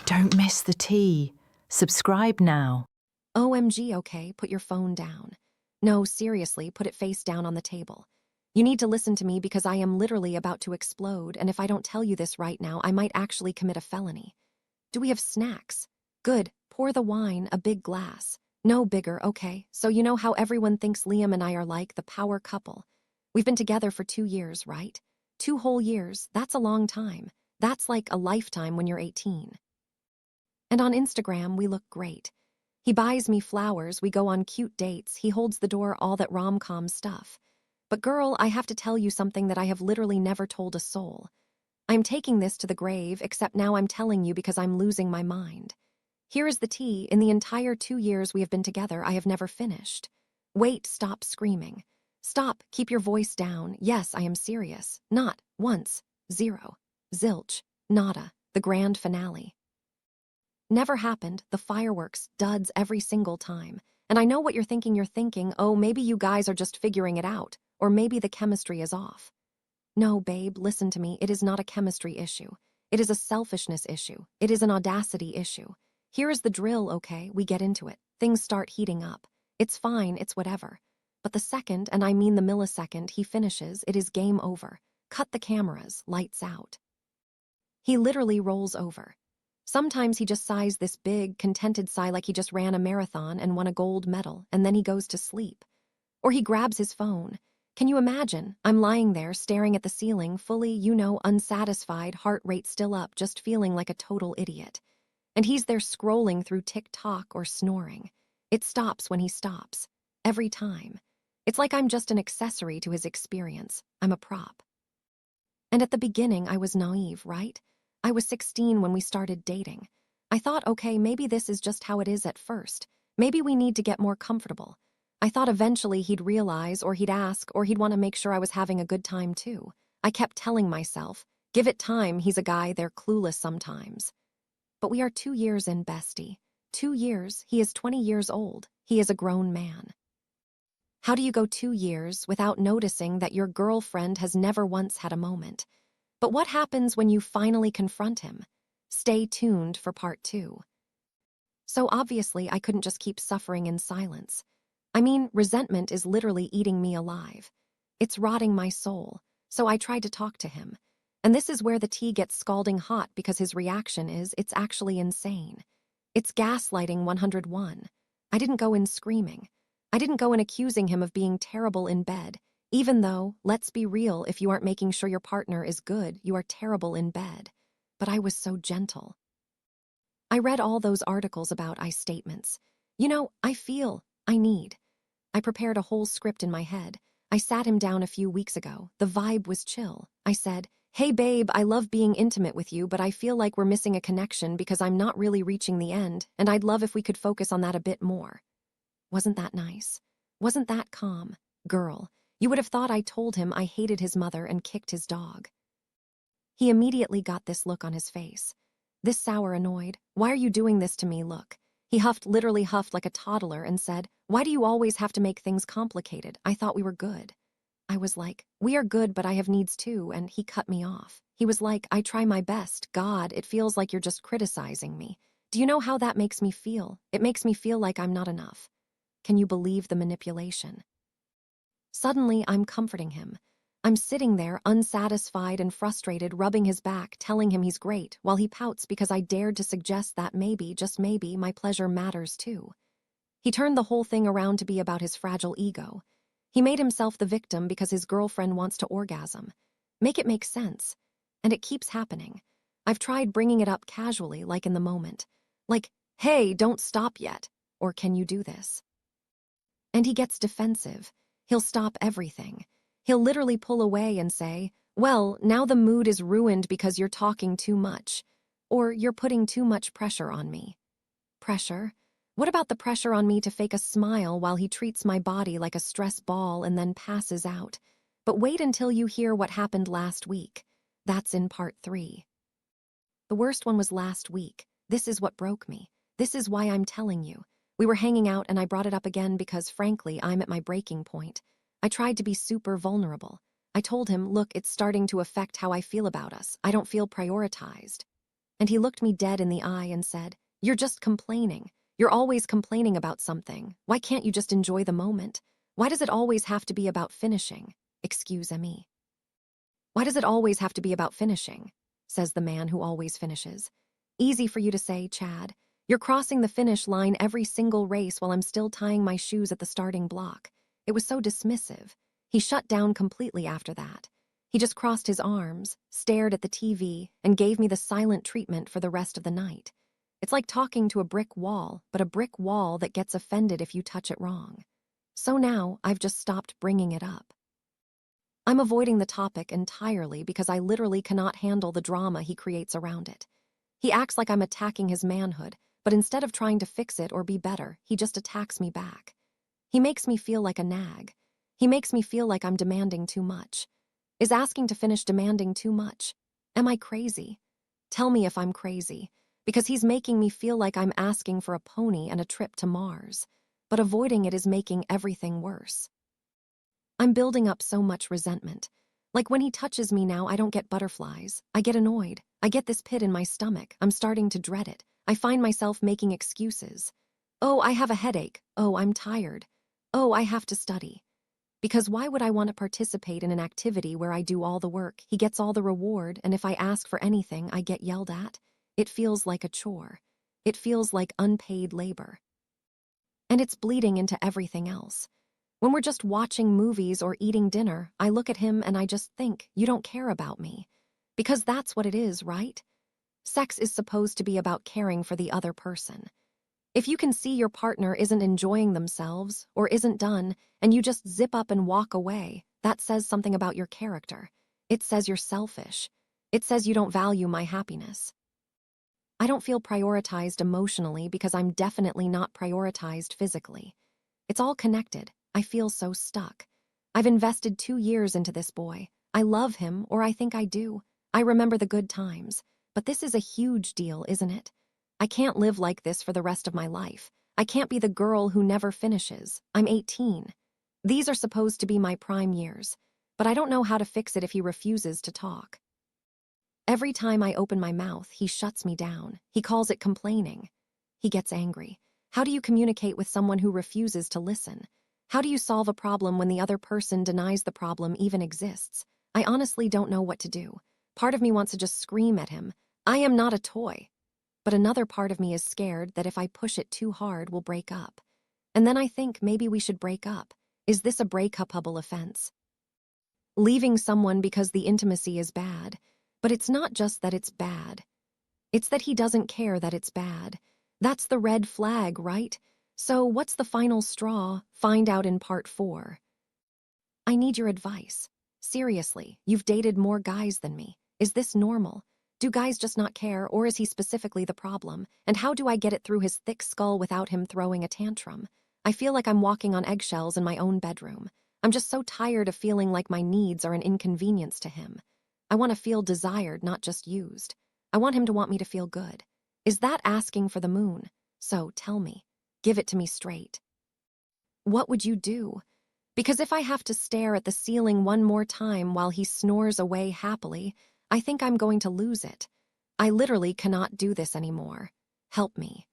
Don't miss the tea. Subscribe now. OMG, okay, put your phone down. No, seriously, put it face down on the table. You need to listen to me because I am literally about to explode, and if I don't tell you this right now, I might actually commit a felony. Do we have snacks? Good, pour the wine, a big glass. No bigger, okay, so you know how everyone thinks Liam and I are like the power couple. We've been together for 2 years, right? 2 whole years, that's a long time. That's like a lifetime when you're 18. And on Instagram, we look great. He buys me flowers, we go on cute dates, he holds the door, all that rom-com stuff. But girl, I have to tell you something that I have literally never told a soul. I'm taking this to the grave, except now I'm telling you because I'm losing my mind. Here is the tea. In the entire 2 years we have been together, I have never finished. Wait, stop screaming. Stop, keep your voice down. Yes, I am serious. Not once, zero, zilch, nada, the grand finale. Never happened, the fireworks, duds every single time. And I know what you're thinking, oh, maybe you guys are just figuring it out, or maybe the chemistry is off. No, babe, listen to me, it is not a chemistry issue. It is a selfishness issue. It is an audacity issue. Here is the drill, okay? We get into it. Things start heating up. It's fine, it's whatever. But the second, and I mean the millisecond, he finishes, it is game over. Cut the cameras, lights out. He literally rolls over. Sometimes he just sighs this big, contented sigh like he just ran a marathon and won a gold medal, and then he goes to sleep. Or he grabs his phone. Can you imagine? I'm lying there, staring at the ceiling, fully, unsatisfied, heart rate still up, just feeling like a total idiot. And he's there scrolling through TikTok or snoring. It stops when he stops. Every time. It's like I'm just an accessory to his experience. I'm a prop. And at the beginning, I was naive, right? I was 16 when we started dating. I thought, okay, maybe this is just how it is at first. Maybe we need to get more comfortable. I thought eventually he'd realize, or he'd ask, or he'd want to make sure I was having a good time too. I kept telling myself, give it time, he's a guy, they're clueless sometimes. But we are 2 years in, bestie. 2 years, he is 20 years old. He is a grown man. How do you go 2 years without noticing that your girlfriend has never once had a moment? But what happens when you finally confront him? Stay tuned for part 2. So obviously, I couldn't just keep suffering in silence. I mean, resentment is literally eating me alive. It's rotting my soul, so I tried to talk to him. And this is where the tea gets scalding hot because his reaction is, it's actually insane. It's gaslighting 101. I didn't go in screaming. I didn't go in accusing him of being terrible in bed. Even though, let's be real, if you aren't making sure your partner is good, you are terrible in bed. But I was so gentle. I read all those articles about I statements. I feel, I need. I prepared a whole script in my head. I sat him down a few weeks ago. The vibe was chill. I said, hey babe, I love being intimate with you, but I feel like we're missing a connection because I'm not really reaching the end, and I'd love if we could focus on that a bit more. Wasn't that nice? Wasn't that calm? Girl, you would have thought I told him I hated his mother and kicked his dog. He immediately got this look on his face. This sour, annoyed, why are you doing this to me look. He literally huffed like a toddler and said, why do you always have to make things complicated? I thought we were good. I was like, we are good, but I have needs too, and he cut me off. He was like, I try my best. God, it feels like you're just criticizing me. Do you know how that makes me feel? It makes me feel like I'm not enough. Can you believe the manipulation? Suddenly, I'm comforting him. I'm sitting there, unsatisfied and frustrated, rubbing his back, telling him he's great, while he pouts because I dared to suggest that maybe, just maybe, my pleasure matters too. He turned the whole thing around to be about his fragile ego. He made himself the victim because his girlfriend wants to orgasm. Make it make sense. And it keeps happening. I've tried bringing it up casually, like in the moment. Like, hey, don't stop yet. Or can you do this? And he gets defensive. He'll stop everything. He'll literally pull away and say, well, now the mood is ruined because you're talking too much. Or you're putting too much pressure on me. Pressure? What about the pressure on me to fake a smile while he treats my body like a stress ball and then passes out? But wait until you hear what happened last week. That's in part 3. The worst one was last week. This is what broke me. This is why I'm telling you. We were hanging out and I brought it up again because, frankly, I'm at my breaking point. I tried to be super vulnerable. I told him, look, it's starting to affect how I feel about us. I don't feel prioritized. And he looked me dead in the eye and said, "You're just complaining. You're always complaining about something. Why can't you just enjoy the moment? Why does it always have to be about finishing? Excuse-me. Why does it always have to be about finishing?" says the man who always finishes. "Easy for you to say, Chad. You're crossing the finish line every single race while I'm still tying my shoes at the starting block." It was so dismissive. He shut down completely after that. He just crossed his arms, stared at the TV, and gave me the silent treatment for the rest of the night. It's like talking to a brick wall, but a brick wall that gets offended if you touch it wrong. So now I've just stopped bringing it up. I'm avoiding the topic entirely because I literally cannot handle the drama he creates around it. He acts like I'm attacking his manhood, but instead of trying to fix it or be better, he just attacks me back. He makes me feel like a nag. He makes me feel like I'm demanding too much. Is asking to finish demanding too much? Am I crazy? Tell me if I'm crazy, because he's making me feel like I'm asking for a pony and a trip to Mars, but avoiding it is making everything worse. I'm building up so much resentment. Like when he touches me now, I don't get butterflies. I get annoyed. I get this pit in my stomach. I'm starting to dread it. I find myself making excuses. Oh, I have a headache. Oh, I'm tired. Oh, I have to study. Because why would I want to participate in an activity where I do all the work, he gets all the reward, and if I ask for anything, I get yelled at? It feels like a chore. It feels like unpaid labor. And it's bleeding into everything else. When we're just watching movies or eating dinner, I look at him and I just think, you don't care about me. Because that's what it is, right? Sex is supposed to be about caring for the other person. If you can see your partner isn't enjoying themselves or isn't done, and you just zip up and walk away, that says something about your character. It says you're selfish. It says you don't value my happiness. I don't feel prioritized emotionally because I'm definitely not prioritized physically. It's all connected. I feel so stuck. I've invested 2 years into this boy. I love him, or I think I do. I remember the good times. But this is a huge deal, isn't it? I can't live like this for the rest of my life. I can't be the girl who never finishes. I'm 18. These are supposed to be my prime years. But I don't know how to fix it if he refuses to talk. Every time I open my mouth, he shuts me down. He calls it complaining. He gets angry. How do you communicate with someone who refuses to listen? How do you solve a problem when the other person denies the problem even exists? I honestly don't know what to do. Part of me wants to just scream at him. I am not a toy. But another part of me is scared that if I push it too hard, we'll break up. And then I think maybe we should break up. Is this a breakupable offense? Leaving someone because the intimacy is bad. But it's not just that it's bad. It's that he doesn't care that it's bad. That's the red flag, right? So what's the final straw? Find out in part 4. I need your advice. Seriously, you've dated more guys than me. Is this normal? Do guys just not care, or is he specifically the problem? And how do I get it through his thick skull without him throwing a tantrum? I feel like I'm walking on eggshells in my own bedroom. I'm just so tired of feeling like my needs are an inconvenience to him. I want to feel desired, not just used. I want him to want me to feel good. Is that asking for the moon? So tell me. Give it to me straight. What would you do? Because if I have to stare at the ceiling one more time while he snores away happily, I think I'm going to lose it. I literally cannot do this anymore. Help me.